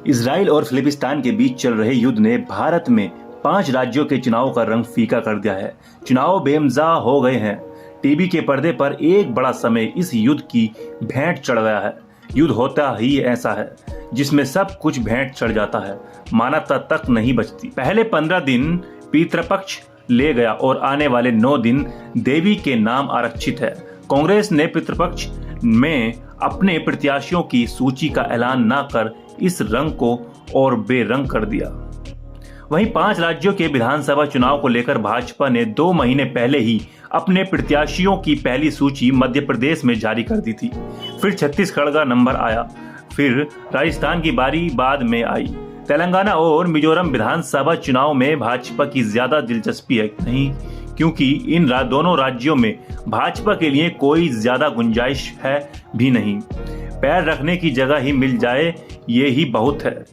Israel और फिलिस्तीन के बीच चल रहे युद्ध ने भारत में 5 राज्यों के चुनाव का रंग फीका कर दिया है। चुनाव बेमजा हो गए हैं। टीवी के पर्दे पर एक बड़ा समय इस युद्ध की भेंट चढ़ गया है। युद्ध होता ही ऐसा है जिसमें सब कुछ भेंट चढ़ जाता है, मानवता तक नहीं बचती। पहले 15 दिन पितृपक्ष ले गया और आने वाले 9 दिन देवी के नाम आरक्षित है। कांग्रेस ने पितृपक्ष में अपने प्रत्याशियों की सूची का ऐलान न कर इस रंग को और बेरंग कर दिया। वहीं 5 राज्यों के विधानसभा चुनाव को लेकर भाजपा ने 2 महीने पहले ही अपने प्रत्याशियों की पहली सूची मध्य प्रदेश में जारी कर दी थी। फिर छत्तीसगढ़ का नंबर आया, फिर राजस्थान की बारी बाद में आई। तेलंगाना और मिजोरम विधानसभा चुनाव में भाजपा की ज्यादा दिलचस्पी है नहीं, क्योंकि इन दोनों राज्यों में भाजपा के लिए कोई ज्यादा गुंजाइश है भी नहीं। पैर रखने की जगह ही मिल जाए ये ही बहुत है।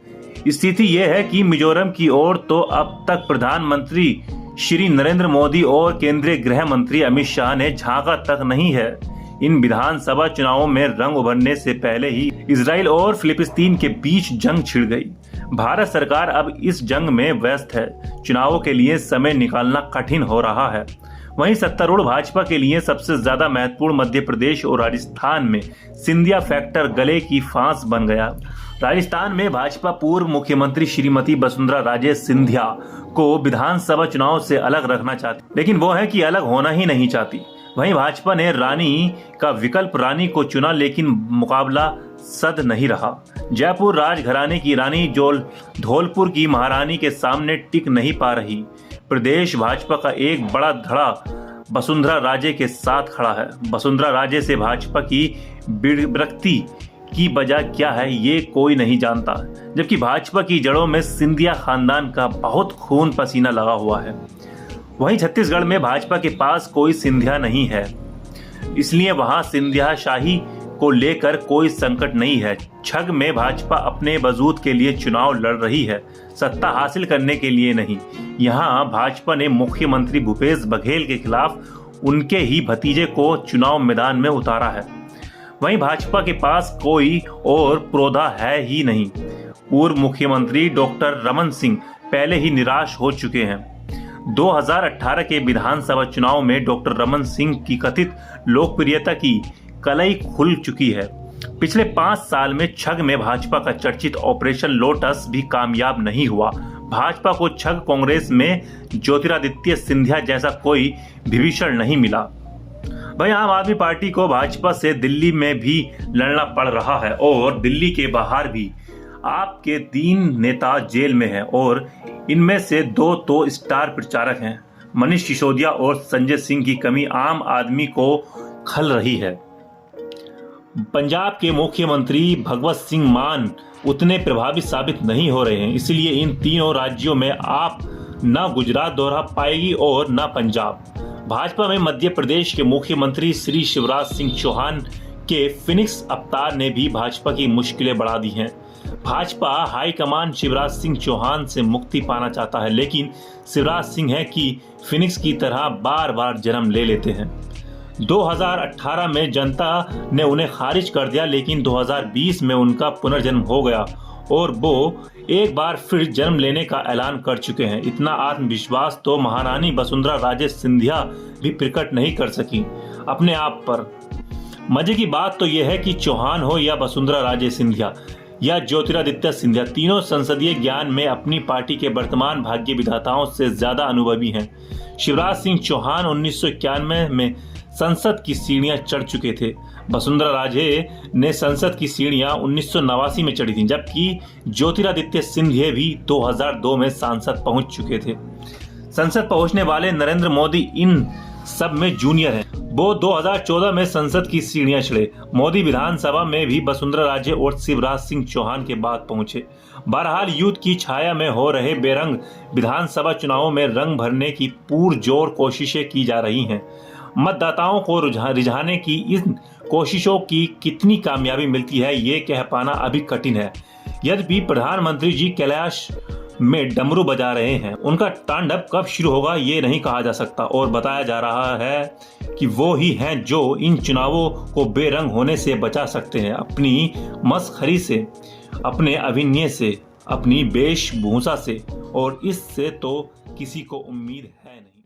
स्थिति यह है कि मिजोरम की ओर तो अब तक प्रधानमंत्री श्री नरेंद्र मोदी और केंद्रीय गृह मंत्री अमित शाह ने झांका तक नहीं है। इन विधानसभा चुनावों में रंग उभरने से पहले ही इजराइल और फिलिस्तीन के बीच जंग छिड़ गई। भारत सरकार अब इस जंग में व्यस्त है। चुनावों के लिए समय निकालना कठिन हो रहा है। वहीं सत्तारूढ़ भाजपा के लिए सबसे ज्यादा महत्वपूर्ण मध्य प्रदेश और राजस्थान में सिंधिया फैक्टर गले की फांस बन गया। राजस्थान में भाजपा पूर्व मुख्यमंत्री श्रीमती वसुंधरा राजे सिंधिया को विधानसभा चुनाव से अलग रखना चाहती, लेकिन वो है कि अलग होना ही नहीं चाहती। वहीं भाजपा ने रानी का विकल्प रानी को चुना, लेकिन मुकाबला सद नहीं रहा। जयपुर राजघराने की रानी धौलपुर की महारानी के सामने टिक नहीं पा रही। प्रदेश भाजपा का एक बड़ा धड़ा वसुंधरा राजे के साथ खड़ा है। वसुंधरा राजे से भाजपा की विरक्ति की वजह क्या है ये कोई नहीं जानता, जबकि भाजपा की जड़ों में सिंधिया खानदान का बहुत खून पसीना लगा हुआ है। वहीं छत्तीसगढ़ में भाजपा के पास कोई सिंधिया नहीं है, इसलिए वहां सिंधिया शाही को लेकर कोई संकट नहीं है। छग में भाजपा अपने वजूद के लिए चुनाव लड़ रही है, सत्ता हासिल करने के लिए नहीं। यहां भाजपा ने मुख्यमंत्री भूपेश बघेल के खिलाफ उनके ही भतीजे को चुनाव मैदान में उतारा है। वहीं भाजपा के पास कोई और प्रोधा है ही नहीं। पूर्व मुख्यमंत्री डॉक्टर रमन सिंह पहले ही निराश हो चुके हैं। 2018 के विधानसभा चुनाव में डॉक्टर रमन सिंह की कथित लोकप्रियता की कलई खुल चुकी है। पिछले 5 साल में छग में भाजपा का चर्चित ऑपरेशन लोटस भी कामयाब नहीं हुआ। भाजपा को छग कांग्रेस में ज्योतिरादित्य सिंधिया जैसा कोई विभीषण नहीं मिला। वहीं आम आदमी पार्टी को भाजपा से दिल्ली में भी लड़ना पड़ रहा है और दिल्ली के बाहर भी आपके 3 नेता जेल में हैं और इनमें से 2 तो स्टार प्रचारक हैं। मनीष सिसोदिया और संजय सिंह की कमी आम आदमी को खल रही है। पंजाब के मुख्यमंत्री भगवत सिंह मान उतने प्रभावी साबित नहीं हो रहे हैं, इसलिए इन तीनों राज्यों में आप न गुजरात दोहरा पाएगी और न पंजाब। भाजपा में मध्य प्रदेश के मुख्यमंत्री श्री शिवराज सिंह चौहान के फिनिक्स अवतार ने भी भाजपा की मुश्किलें बढ़ा दी हैं। भाजपा हाईकमान शिवराज सिंह चौहान से मुक्ति पाना चाहता है, लेकिन शिवराज सिंह है कि फिनिक्स की तरह बार बार जन्म ले लेते हैं। 2018 में जनता ने उन्हें खारिज कर दिया, लेकिन 2020 में उनका पुनर्जन्म हो गया और वो एक बार फिर जन्म लेने का ऐलान कर चुके हैं। इतना आत्मविश्वास तो महारानी वसुंधरा राजे सिंधिया भी प्रकट नहीं कर सकी अपने आप पर। मजे की बात तो यह है कि चौहान हो या वसुंधरा राजे सिंधिया या ज्योतिरादित्य सिंधिया, तीनों संसदीय ज्ञान में अपनी पार्टी के वर्तमान भाग्य विधाताओं से ज्यादा अनुभवी हैं। शिवराज सिंह चौहान 1991 में संसद की सीढ़ियां चढ़ चुके थे। वसुंधरा राजे ने संसद की सीढ़ियां 1989 में चढ़ी थी, जबकि ज्योतिरादित्य सिंधिया भी 2002 में सांसद पहुंच चुके थे। संसद पहुंचने वाले नरेंद्र मोदी इन सब में जूनियर हैं। वो 2014 में संसद की सीढ़ियां चढ़े। मोदी विधानसभा में भी वसुंधरा राजे और शिवराज सिंह चौहान के बाद पहुंचे। बहरहाल युद्ध की छाया में हो रहे बेरंग विधानसभा चुनावों में रंग भरने की पुरजोर कोशिशें की जा रही हैं। मतदाताओं को रिझाने की इन कोशिशों की कितनी कामयाबी मिलती है ये कह पाना अभी कठिन है। यद्यपि प्रधानमंत्री जी कैलाश में डमरू बजा रहे हैं, उनका तांडव कब शुरू होगा ये नहीं कहा जा सकता और बताया जा रहा है कि वो ही हैं जो इन चुनावों को बेरंग होने से बचा सकते हैं अपनी मसखरी से। अपने अभिनय से, अपनी वेशभूषा से, और इससे तो किसी को उम्मीद है नहीं।